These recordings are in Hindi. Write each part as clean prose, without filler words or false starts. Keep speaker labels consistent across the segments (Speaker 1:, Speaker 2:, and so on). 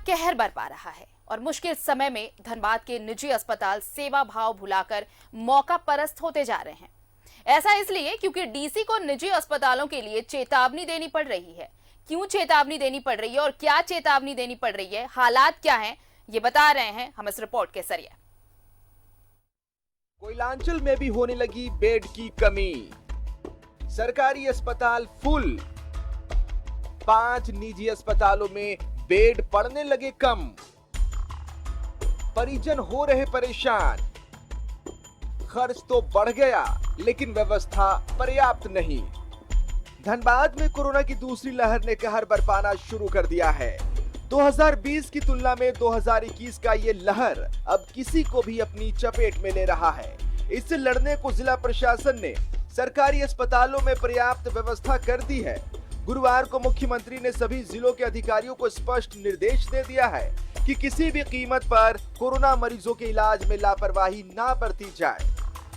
Speaker 1: कहर बरपा रहा है और मुश्किल समय में धनबाद के निजी अस्पताल सेवा भाव भुलाकर मौका परस्त होते जा रहे हैं। ऐसा इसलिए क्योंकि डीसी को निजी अस्पतालों के लिए चेतावनी देनी पड़ रही है। क्यों चेतावनी देनी पड़ रही है और क्या चेतावनी देनी पड़ रही है, हालात क्या हैं, ये बता रहे हैं हम इस रिपोर्ट के जरिए।
Speaker 2: कोयलांचल में भी होने लगी बेड की कमी। सरकारी अस्पताल फुल, 5 निजी अस्पतालों में बेड पड़ने लगे कम। परिजन हो रहे परेशान। खर्च तो बढ़ गया लेकिन व्यवस्था पर्याप्त नहीं। धनबाद में कोरोना की दूसरी लहर ने कहर बरपाना शुरू कर दिया है। 2020 की तुलना में 2021 का ये लहर अब किसी को भी अपनी चपेट में ले रहा है। इससे लड़ने को जिला प्रशासन ने सरकारी अस्पतालों में पर्याप्त व्यवस्था कर दी है। गुरुवार को मुख्यमंत्री ने सभी जिलों के अधिकारियों को स्पष्ट निर्देश दे दिया है कि किसी भी कीमत पर कोरोना मरीजों के इलाज में लापरवाही ना बरती जाए।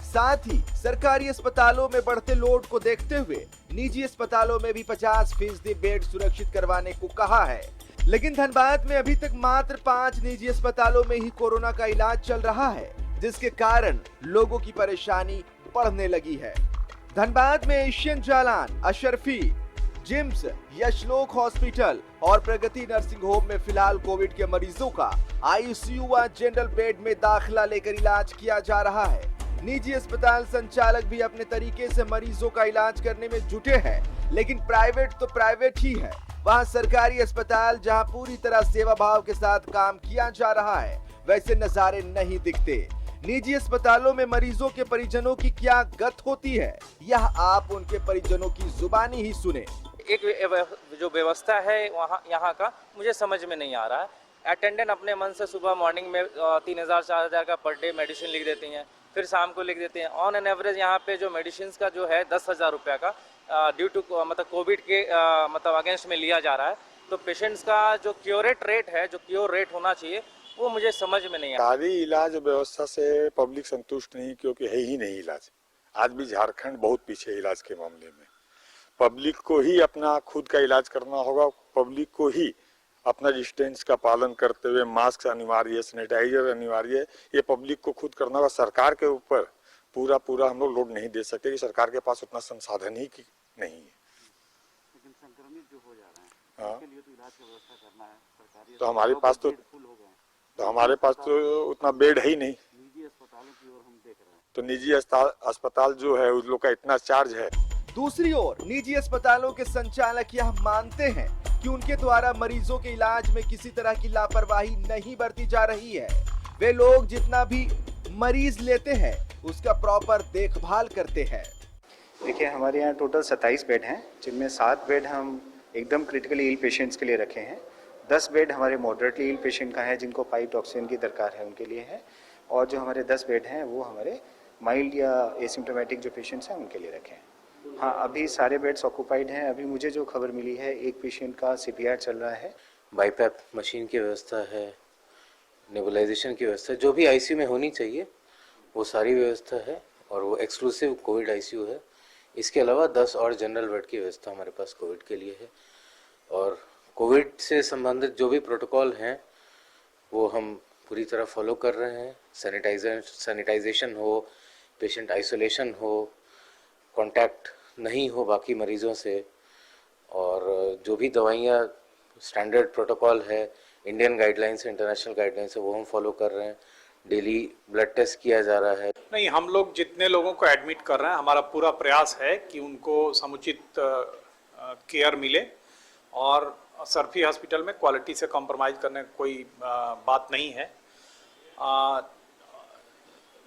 Speaker 2: साथ ही सरकारी अस्पतालों में बढ़ते लोड को देखते हुए निजी अस्पतालों में भी 50% बेड सुरक्षित करवाने को कहा है। लेकिन धनबाद में अभी तक मात्र 5 निजी अस्पतालों में ही कोरोना का इलाज चल रहा है, जिसके कारण लोगों की परेशानी बढ़ने लगी है। धनबाद में Asian Jalan, Asharfi, Jims, Yashlok hospital और प्रगति नर्सिंग होम में फिलहाल कोविड के मरीजों का आईसीयू व जनरल बेड में दाखिला लेकर इलाज किया जा रहा है। निजी अस्पताल संचालक भी अपने तरीके से मरीजों का इलाज करने में जुटे हैं, लेकिन प्राइवेट तो प्राइवेट ही है। वहां सरकारी अस्पताल जहां पूरी तरह सेवा भाव के साथ काम किया जा रहा है, वैसे नजारे नहीं दिखते। निजी अस्पतालों में मरीजों के परिजनों की क्या गत होती है, यह आप उनके परिजनों की जुबानी ही सुने।
Speaker 3: एक जो व्यवस्था है वहाँ यहाँ का मुझे समझ में नहीं आ रहा है। अटेंडेंट अपने मन से सुबह मॉर्निंग में 3000-4000 का पर डे मेडिसिन लिख देती हैं, फिर शाम को लिख देते हैं। ऑन एन एवरेज यहाँ पे जो मेडिसिन का जो है 10,000 रुपये का ड्यू टू मतलब कोविड के मतलब अगेंस्ट में लिया जा रहा है। तो पेशेंट्स का जो क्योरेट रेट है, जो क्योर रेट होना चाहिए, वो मुझे समझ में नहीं आता।
Speaker 4: सारी इलाज व्यवस्था से पब्लिक संतुष्ट नहीं, क्योंकि है ही नहीं इलाज। आज भी झारखंड बहुत पीछे है इलाज के मामले में। पब्लिक को ही अपना खुद का इलाज करना होगा। पब्लिक को ही अपना डिस्टेंस का पालन करते हुए मास्क अनिवार्य है, सैनिटाइजर अनिवार्य है, ये पब्लिक को खुद करना होगा। सरकार के ऊपर पूरा हम लोग लोड नहीं दे सकते कि सरकार के पास उतना संसाधन ही नहीं है।
Speaker 5: लेकिन संक्रमित जो हो जा रहे हैं, उसके लिए तो इलाज की व्यवस्था करना है। सरकारी
Speaker 4: तो हमारे पास तो हमारे पास तो उतना बेड है ही नहीं।
Speaker 5: निजी अस्पतालों की ओर हम देख रहे हैं,
Speaker 4: तो निजी अस्पताल जो है उस लोग का इतना चार्ज है।
Speaker 2: दूसरी ओर निजी अस्पतालों के संचालक यह मानते हैं कि उनके द्वारा मरीजों के इलाज में किसी तरह की लापरवाही नहीं बरती जा रही है। वे लोग जितना भी मरीज लेते हैं उसका प्रॉपर देखभाल करते हैं।
Speaker 6: देखिए, हमारे यहाँ टोटल 27 बेड हैं, जिनमें 7 बेड हम एकदम क्रिटिकली इल पेशेंट्स के लिए रखे हैं। 10 बेड हमारे मॉडरेटली इल पेशेंट का है, जिनको पाइप्ड ऑक्सीजन की दरकार है, उनके लिए है। और जो हमारे 10 बेड हैं वो हमारे माइल्ड या एसिम्प्टोमेटिक जो पेशेंट्स हैं उनके लिए रखे हैं। हाँ, अभी सारे बेड्स ऑक्यूपाइड हैं। अभी मुझे जो खबर मिली है, एक पेशेंट का सीपीआर चल रहा है।
Speaker 3: बाईपैप मशीन की व्यवस्था है, नेबुलाइजेशन की व्यवस्था, जो भी आईसीयू में होनी चाहिए वो सारी व्यवस्था है, और वो एक्सक्लूसिव कोविड आईसीयू है। इसके अलावा 10 और जनरल बेड की व्यवस्था हमारे पास कोविड के लिए है। और कोविड से संबंधित जो भी प्रोटोकॉल हैं वो हम पूरी तरह फॉलो कर रहे हैं। सैनिटाइजेशन हो, पेशेंट आइसोलेशन हो, कांटेक्ट नहीं हो बाकी मरीजों से, और जो भी दवाइयाँ स्टैंडर्ड प्रोटोकॉल है, इंडियन गाइडलाइंस है, इंटरनेशनल गाइडलाइंस है, वो हम फॉलो कर रहे हैं। डेली ब्लड टेस्ट किया जा रहा है।
Speaker 7: नहीं, हम लोग जितने लोगों को एडमिट कर रहे हैं, हमारा पूरा प्रयास है कि उनको समुचित केयर मिले, और सरफी हॉस्पिटल में क्वालिटी से कॉम्प्रोमाइज़ करने की कोई बात नहीं है।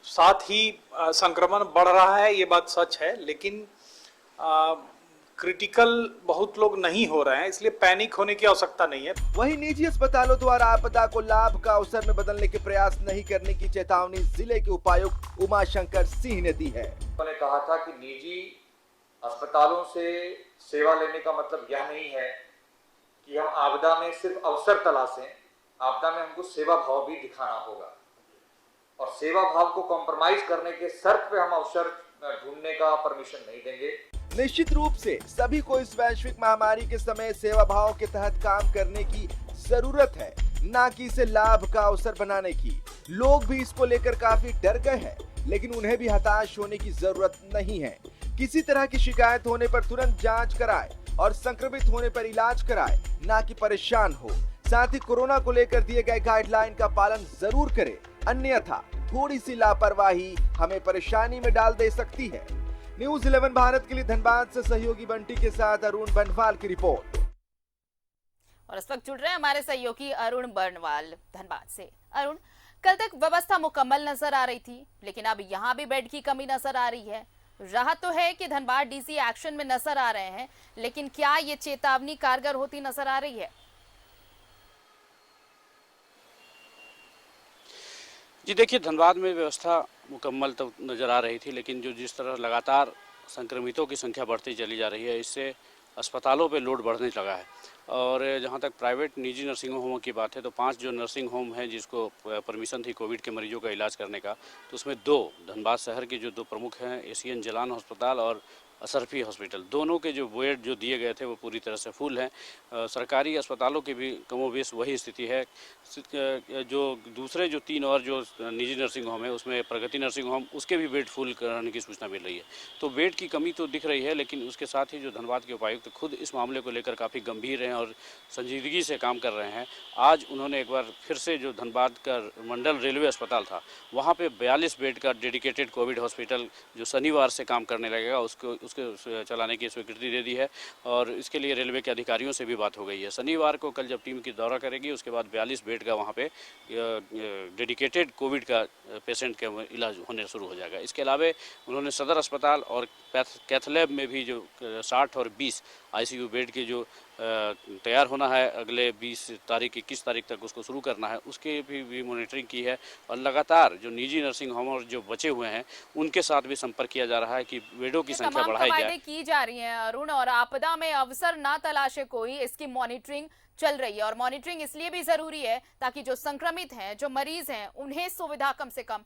Speaker 7: साथ ही संक्रमण बढ़ रहा है, ये बात सच है, लेकिन क्रिटिकल बहुत लोग नहीं हो रहे हैं, इसलिए पैनिक होने की आवश्यकता नहीं है।
Speaker 2: वहीं निजी अस्पतालों द्वारा आपदा को लाभ का अवसर में बदलने के प्रयास नहीं करने की चेतावनी जिले के उपायुक्त उमाशंकर सिंह ने दी है।
Speaker 8: उन्होंने कहा था कि निजी अस्पतालों से सेवा लेने का मतलब यह नहीं है कि हम आपदा में सिर्फ अवसर तलाशें। आपदा में हमको सेवा भाव भी दिखाना होगा, और सेवा भाव को कॉम्प्रोमाइज करने के शर्त पे हम अवसर ढूंढने का परमिशन नहीं देंगे।
Speaker 2: निश्चित रूप से सभी को इस वैश्विक महामारी के समय सेवा भाव के तहत काम करने की जरूरत है, ना कि इसे लाभ का अवसर बनाने की। लोग भी इसको लेकर काफी डर गए हैं, लेकिन उन्हें भी हताश होने की जरूरत नहीं है। किसी तरह की शिकायत होने पर तुरंत जांच कराए और संक्रमित होने पर इलाज कराए, ना कि परेशान हो। साथ ही कोरोना को लेकर दिए गए गाइडलाइन का पालन जरूर करे, अन्यथा थोड़ी सी लापरवाही हमें परेशानी में डाल दे सकती है। न्यूज़ 11 भारत के लिए धनबाद से सहयोगी बंटी के साथ अरुण बनवाल की रिपोर्ट।
Speaker 1: और इस वक्त जुड़ रहे हैं हमारे सहयोगी अरुण बर्नवाल धनबाद से। अरुण, कल तक व्यवस्था मुकम्मल नजर आ रही थी, लेकिन अब यहाँ भी बेड की कमी नजर आ रही है। राहत तो है कि धनबाद डीसी एक्शन में नजर आ रहे हैं, लेकिन क्या ये चेतावनी कारगर होती नजर आ रही है?
Speaker 5: जी देखिए, धनबाद में व्यवस्था मुकम्मल तो नज़र आ रही थी, लेकिन जिस तरह लगातार संक्रमितों की संख्या बढ़ती चली जा रही है, इससे अस्पतालों पे लोड बढ़ने लगा है। और जहाँ तक प्राइवेट निजी नर्सिंग होमों की बात है, तो 5 जो नर्सिंग होम हैं जिसको परमिशन थी कोविड के मरीजों का इलाज करने का, तो उसमें 2 धनबाद शहर के जो 2 प्रमुख हैं, एशियन जलान अस्पताल और असरफी हॉस्पिटल, दोनों के जो बेड जो दिए गए थे वो पूरी तरह से फुल हैं। सरकारी अस्पतालों की भी कमोबेश वही स्थिति है। जो दूसरे जो 3 और जो निजी नर्सिंग होम है, उसमें प्रगति नर्सिंग होम, उसके भी बेड फुल कराने की सूचना मिल रही है। तो बेड की कमी तो दिख रही है, लेकिन उसके साथ ही जो धनबाद के उपायुक्त खुद इस मामले को लेकर काफ़ी गंभीर हैं और संजीदगी से काम कर रहे हैं। आज उन्होंने एक बार फिर से जो धनबाद का मंडल रेलवे अस्पताल था, वहाँ पे 42 बेड का डेडिकेटेड कोविड हॉस्पिटल जो शनिवार से काम करने लगेगा, उसके चलाने की स्वीकृति दे दी है। और इसके लिए रेलवे के अधिकारियों से भी बात हो गई है। शनिवार को कल जब टीम की दौरा करेगी, उसके बाद 42 बेड का वहाँ पे डेडिकेटेड कोविड का पेशेंट का इलाज होने शुरू हो जाएगा। इसके अलावा उन्होंने सदर अस्पताल और कैथलैब में भी जो 60 और 20 ICU बेड के जो तैयार होना है, अगले 20 तारीख 21 तारीख तक उसको शुरू करना है, उसके भी मॉनिटरिंग की है। और लगातार जो निजी नर्सिंग होम और जो बचे हुए हैं, उनके साथ भी संपर्क किया जा रहा है कि बेडों की संख्या बढ़ाई जाए।
Speaker 1: की जा रही है अरुण, और आपदा में अवसर ना तलाशे कोई, इसकी मॉनिटरिंग चल रही है। और मॉनिटरिंग इसलिए भी जरूरी है ताकि जो संक्रमित हैं, जो मरीज हैं, उन्हें सुविधा कम से कम